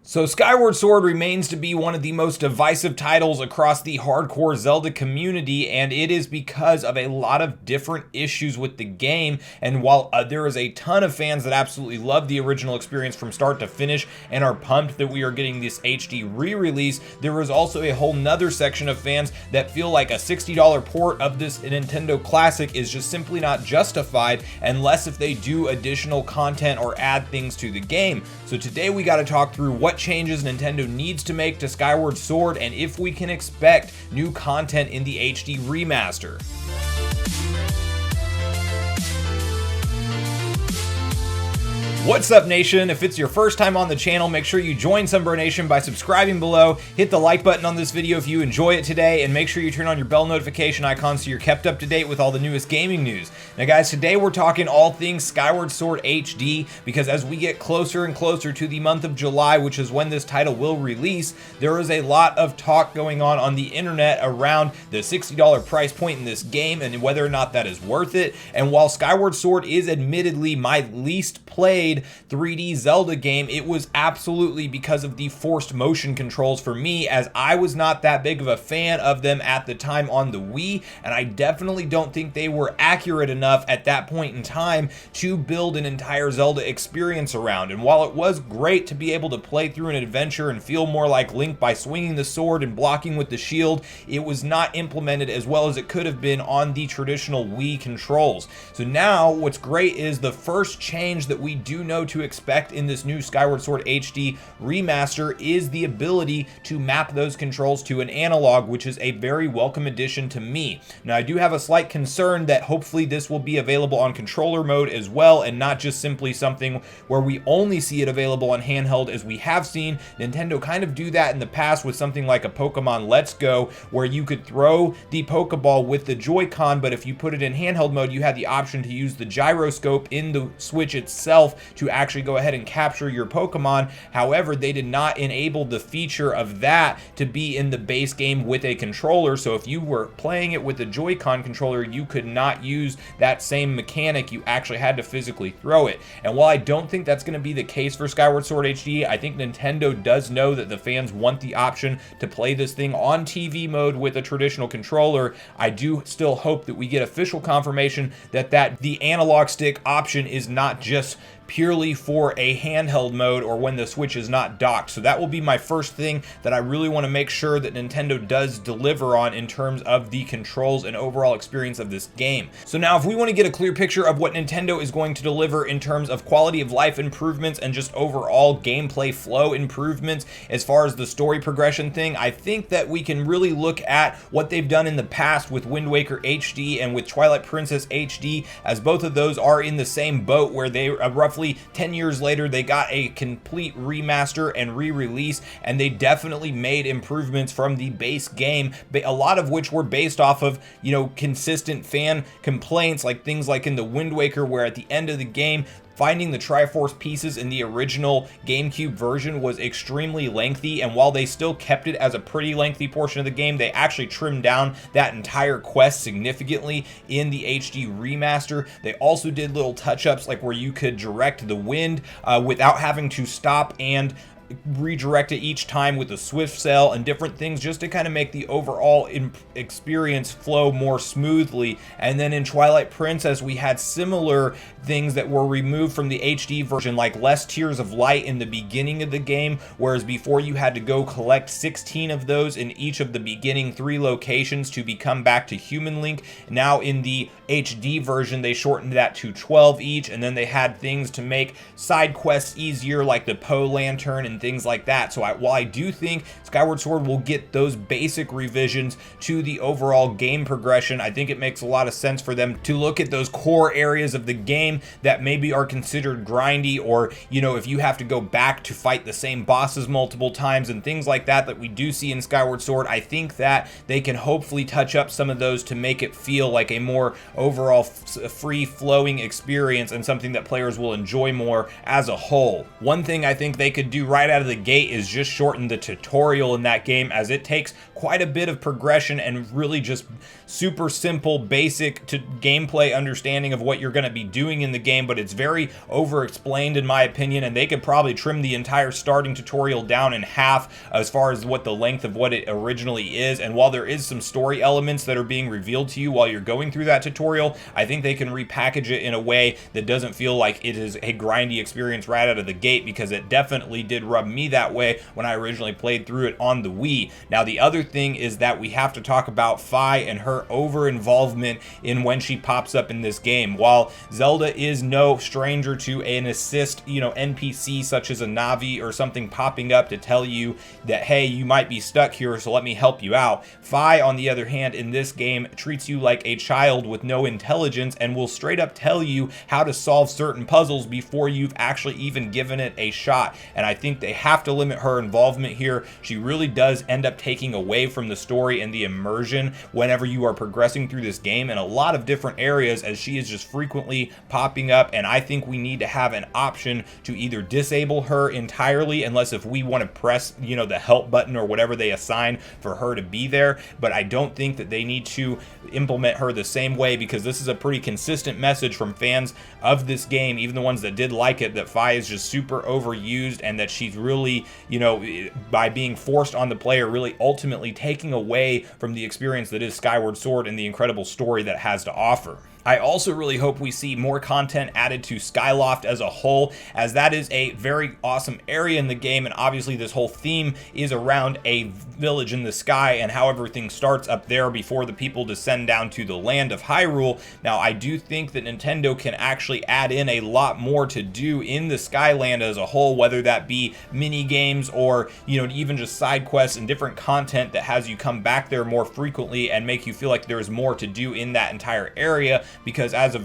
So Skyward Sword remains to be one of the most divisive titles across the hardcore Zelda community, and it is because of a lot of different issues with the game. And while there is a ton of fans that absolutely love the original experience from start to finish and are pumped that we are getting this HD re-release, there is also a whole nother section of fans that feel like a $60 port of this Nintendo classic is just simply not justified unless if they do additional content or add things to the game. So today we got to talk through what changes Nintendo needs to make to Skyward Sword and if we can expect new content in the HD remaster. What's up, Nation? If it's your first time on the channel, make sure you join Sunbro Nation by subscribing below, hit the like button on this video if you enjoy it today, and make sure you turn on your bell notification icon so you're kept up to date with all the newest gaming news. Now guys, today we're talking all things Skyward Sword HD, because as we get closer and closer to the month of July, which is when this title will release, there is a lot of talk going on the internet around the $60 price point in this game and whether or not that is worth it. And while Skyward Sword is admittedly my least played 3D Zelda game, it was absolutely because of the forced motion controls for me, as I was not that big of a fan of them at the time on the Wii, and I definitely don't think they were accurate enough at that point in time to build an entire Zelda experience around. And while it was great to be able to play through an adventure and feel more like Link by swinging the sword and blocking with the shield, it was not implemented as well as it could have been on the traditional Wii controls. So now what's great is the first change that we do know to expect in this new Skyward Sword HD remaster is the ability to map those controls to an analog, which is a very welcome addition to me. Now I do have a slight concern that hopefully this will be available on controller mode as well, and not just simply something where we only see it available on handheld, as we have seen Nintendo kind of do that in the past with something like a Pokemon Let's Go, where you could throw the Pokeball with the Joy-Con, but if you put it in handheld mode, you had the option to use the gyroscope in the Switch itself to actually go ahead and capture your Pokemon. However, they did not enable the feature of that to be in the base game with a controller, so if you were playing it with a Joy-Con controller, you could not use that same mechanic. You actually had to physically throw it. And while I don't think that's going to be the case for Skyward Sword HD, I think Nintendo does know that the fans want the option to play this thing on TV mode with a traditional controller. I do still hope that we get official confirmation that the analog stick option is not just purely for a handheld mode or when the Switch is not docked. So that will be my first thing that I really want to make sure that Nintendo does deliver on in terms of the controls and overall experience of this game. So now if we want to get a clear picture of what Nintendo is going to deliver in terms of quality of life improvements and just overall gameplay flow improvements as far as the story progression thing, I think that we can really look at what they've done in the past with Wind Waker HD and with Twilight Princess HD, as both of those are in the same boat where they roughly 10 years later they got a complete remaster and re-release, and they definitely made improvements from the base game, a lot of which were based off of, you know, consistent fan complaints, like things like in the Wind Waker, where at the end of the game finding the Triforce pieces in the original GameCube version was extremely lengthy, and while they still kept it as a pretty lengthy portion of the game, they actually trimmed down that entire quest significantly in the HD remaster. They also did little touch-ups like where you could direct the wind without having to stop and redirect it each time with a swift sail and different things, just to kind of make the overall experience flow more smoothly. And then in Twilight Princess we had similar things that were removed from the HD version, like less Tears of Light in the beginning of the game, whereas before you had to go collect 16 of those in each of the beginning 3 locations to become back to Human Link. Now in the HD version they shortened that to 12 each, and then they had things to make side quests easier, like the Poe Lantern and things like that. So while I do think Skyward Sword will get those basic revisions to the overall game progression, I think it makes a lot of sense for them to look at those core areas of the game that maybe are considered grindy, or, you know, if you have to go back to fight the same bosses multiple times and things like that that we do see in Skyward Sword. I think that they can hopefully touch up some of those to make it feel like a more overall free-flowing experience and something that players will enjoy more as a whole. One thing I think they could do right right out of the gate is just shorten the tutorial in that game, as it takes quite a bit of progression and really just super simple, basic to gameplay understanding of what you're going to be doing in the game, but it's very over-explained in my opinion, and they could probably trim the entire starting tutorial down in half as far as what the length of what it originally is. And while there is some story elements that are being revealed to you while you're going through that tutorial, I think they can repackage it in a way that doesn't feel like it is a grindy experience right out of the gate, because it definitely did rub me that way when I originally played through it on the Wii. Now, the other thing is that we have to talk about Fi and her over-involvement in when she pops up in this game. While Zelda is no stranger to an assist, NPC such as a Navi or something popping up to tell you that, hey, you might be stuck here, so let me help you out. Fi, on the other hand, in this game treats you like a child with no intelligence and will straight up tell you how to solve certain puzzles before you've actually even given it a shot. And I think they have to limit her involvement here. She really does end up taking away from the story and the immersion whenever you are progressing through this game in a lot of different areas, as she is just frequently popping up. And I think we need to have an option to either disable her entirely, unless if we want to press the help button or whatever they assign for her to be there. But I don't think that they need to implement her the same way, because this is a pretty consistent message from fans of this game, even the ones that did like it, that Fi is just super overused, and that she's really, by being forced on the player, really ultimately taking away from the experience that is Skyward Sword and the incredible story that it has to offer. I also really hope we see more content added to Skyloft as a whole, as that is a very awesome area in the game, and obviously this whole theme is around a village in the sky and how everything starts up there before the people descend down to the land of Hyrule. Now, I do think that Nintendo can actually add in a lot more to do in the Skyland as a whole, whether that be mini games or even just side quests and different content that has you come back there more frequently and make you feel like there is more to do in that entire area. Because as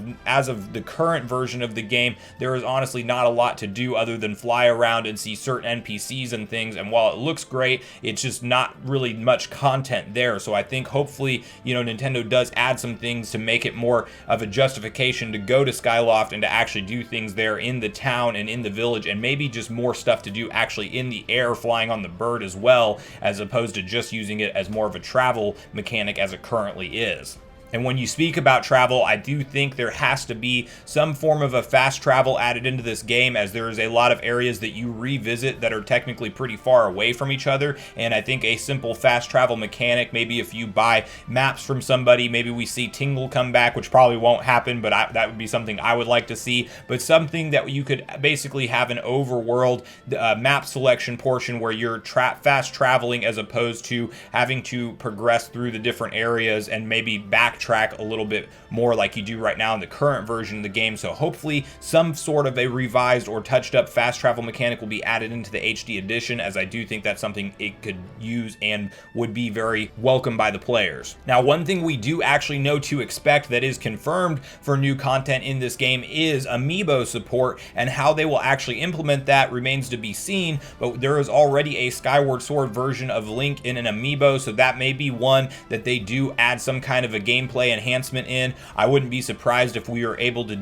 of the current version of the game, there is honestly not a lot to do other than fly around and see certain NPCs and things, and while it looks great, it's just not really much content there. So I think hopefully Nintendo does add some things to make it more of a justification to go to Skyloft and to actually do things there in the town and in the village, and maybe just more stuff to do actually in the air, flying on the bird as well, as opposed to just using it as more of a travel mechanic as it currently is. And when you speak about travel, I do think there has to be some form of a fast travel added into this game, as there is a lot of areas that you revisit that are technically pretty far away from each other. And I think a simple fast travel mechanic, maybe if you buy maps from somebody, maybe we see Tingle come back, which probably won't happen, but that would be something I would like to see. But something that you could basically have an overworld map selection portion where you're fast traveling, as opposed to having to progress through the different areas and maybe backtrack a little bit more like you do right now in the current version of the game. So hopefully some sort of a revised or touched up fast travel mechanic will be added into the HD edition, as I do think that's something it could use and would be very welcome by the players. Now, one thing we do actually know to expect that is confirmed for new content in this game is Amiibo support, and how they will actually implement that remains to be seen. But there is already a Skyward Sword version of Link in an Amiibo, so that may be one that they do add some kind of a gameplay enhancement in. I wouldn't be surprised if we are able to,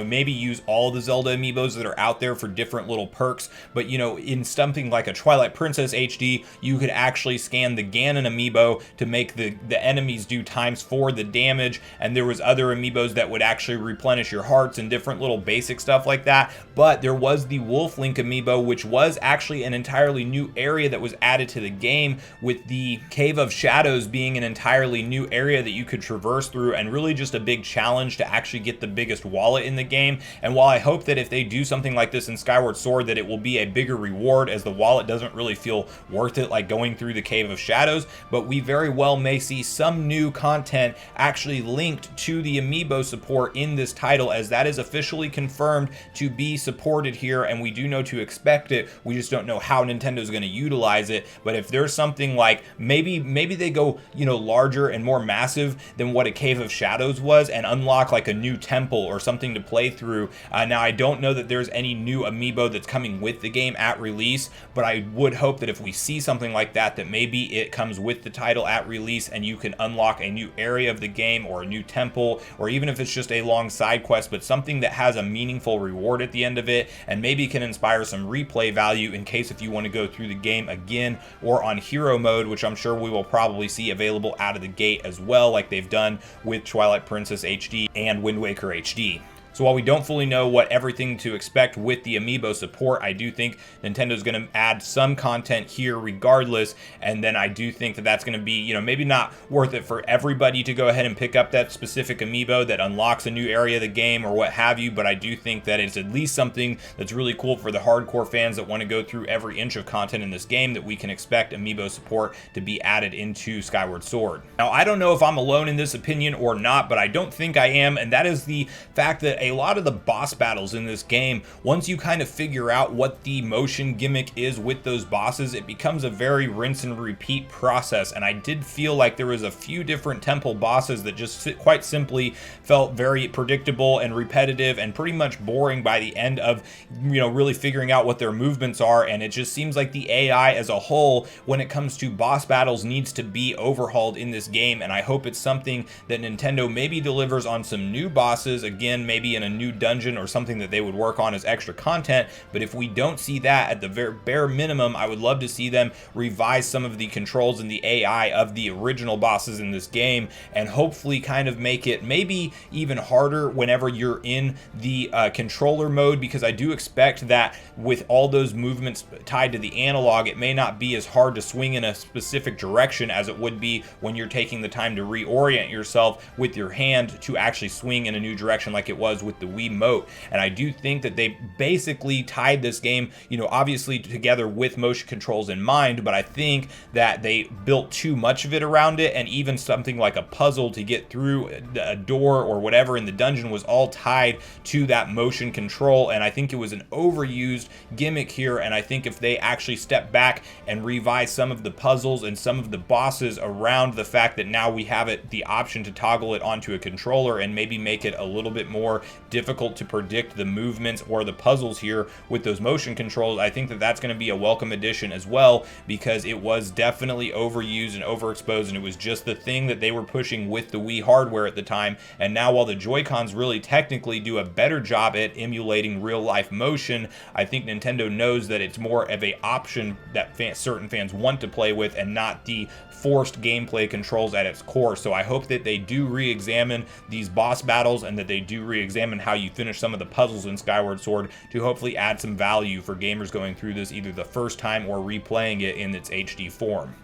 maybe use all the Zelda amiibos that are out there for different little perks. But, in something like a Twilight Princess HD, you could actually scan the Ganon amiibo to make the enemies do ×4 the damage. And there was other amiibos that would actually replenish your hearts and different little basic stuff like that. But there was the Wolf Link amiibo, which was actually an entirely new area that was added to the game, with the Cave of Shadows being an entirely new area that you could traverse through, and really just a big challenge to actually get the biggest wallet in the game. And while I hope that if they do something like this in Skyward Sword, that it will be a bigger reward, as the wallet doesn't really feel worth it like going through the Cave of Shadows, but we very well may see some new content actually linked to the Amiibo support in this title, as that is officially confirmed to be supported here, and we do know to expect it. We just don't know how Nintendo's going to utilize it. But if there's something like maybe they go larger and more massive than what what a Cave of Shadows was and unlock like a new temple or something to play through. Now, I don't know that there's any new amiibo that's coming with the game at release, but I would hope that if we see something like that, that maybe it comes with the title at release and you can unlock a new area of the game or a new temple, or even if it's just a long side quest, but something that has a meaningful reward at the end of it and maybe can inspire some replay value in case if you want to go through the game again or on hero mode, which I'm sure we will probably see available out of the gate as well, like they've done with Twilight Princess HD and Wind Waker HD. So while we don't fully know what everything to expect with the Amiibo support, I do think Nintendo's going to add some content here regardless, and then I do think that that's going to be, you know, maybe not worth it for everybody to go ahead and pick up that specific Amiibo that unlocks a new area of the game or what have you, but I do think that it's at least something that's really cool for the hardcore fans that want to go through every inch of content in this game, that we can expect Amiibo support to be added into Skyward Sword. Now, I don't know if I'm alone in this opinion or not, but I don't think I am, and that is the fact that a lot of the boss battles in this game, once you kind of figure out what the motion gimmick is with those bosses, it becomes a very rinse and repeat process. And I did feel like there was a few different temple bosses that just quite simply felt very predictable and repetitive and pretty much boring by the end of, you know, really figuring out what their movements are. And it just seems like the AI as a whole, when it comes to boss battles, needs to be overhauled in this game. And I hope it's something that Nintendo maybe delivers on some new bosses, again, maybe in a new dungeon or something that they would work on as extra content. But if we don't see that, at the very bare minimum, I would love to see them revise some of the controls and the AI of the original bosses in this game, and hopefully kind of make it maybe even harder whenever you're in the controller mode, because I do expect that with all those movements tied to the analog, it may not be as hard to swing in a specific direction as it would be when you're taking the time to reorient yourself with your hand to actually swing in a new direction like it was with the Wiimote. And I do think that they basically tied this game, you know, obviously together with motion controls in mind, but I think that they built too much of it around it, and even something like a puzzle to get through a door or whatever in the dungeon was all tied to that motion control. And I think it was an overused gimmick here, and I think if they actually step back and revise some of the puzzles and some of the bosses around the fact that now we have the option to toggle it onto a controller and maybe make it a little bit more difficult to predict the movements or the puzzles here with those motion controls, I think that that's going to be a welcome addition as well, because it was definitely overused and overexposed, and it was just the thing that they were pushing with the Wii hardware at the time. And now, while the Joy-Cons really technically do a better job at emulating real life motion, I think Nintendo knows that it's more of a option that certain fans want to play with, and not the forced gameplay controls at its core. So I hope that they do re-examine these boss battles, and that they do re-examine how you finish some of the puzzles in Skyward Sword to hopefully add some value for gamers going through this either the first time or replaying it in its HD form.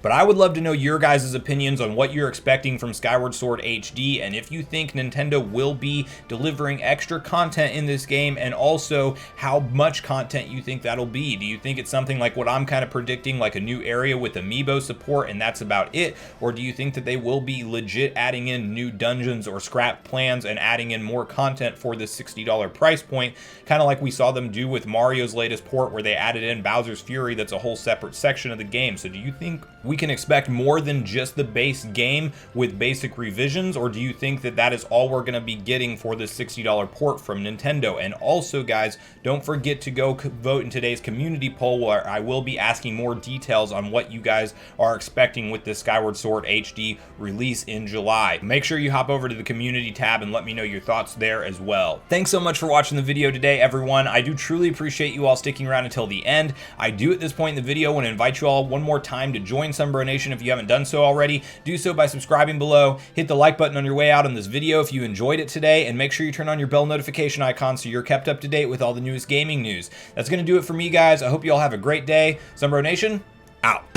But I would love to know your guys' opinions on what you're expecting from Skyward Sword HD, and if you think Nintendo will be delivering extra content in this game, and also how much content you think that'll be. Do you think it's something like what I'm kind of predicting, like a new area with Amiibo support and that's about it? Or do you think that they will be legit adding in new dungeons or scrap plans and adding in more content for this $60 price point, kind of like we saw them do with Mario's latest port, where they added in Bowser's Fury? That's a whole separate section of the game. So do you think we can expect more than just the base game with basic revisions, or do you think that that is all we're going to be getting for this $60 port from Nintendo? And also, guys, don't forget to go vote in today's community poll, where I will be asking more details on what you guys are expecting with the Skyward Sword HD release in July. Make sure you hop over to the community tab and let me know your thoughts there as well. Thanks so much for watching the video today, everyone. I do truly appreciate you all sticking around until the end. I do at this point in the video want to invite you all one more time to join Sunbro Nation. If you haven't done so already, do so by subscribing below. Hit the like button on your way out on this video if you enjoyed it today, and make sure you turn on your bell notification icon so you're kept up to date with all the newest gaming news. That's going to do it for me, guys. I hope you all have a great day. Sunbro Nation, out.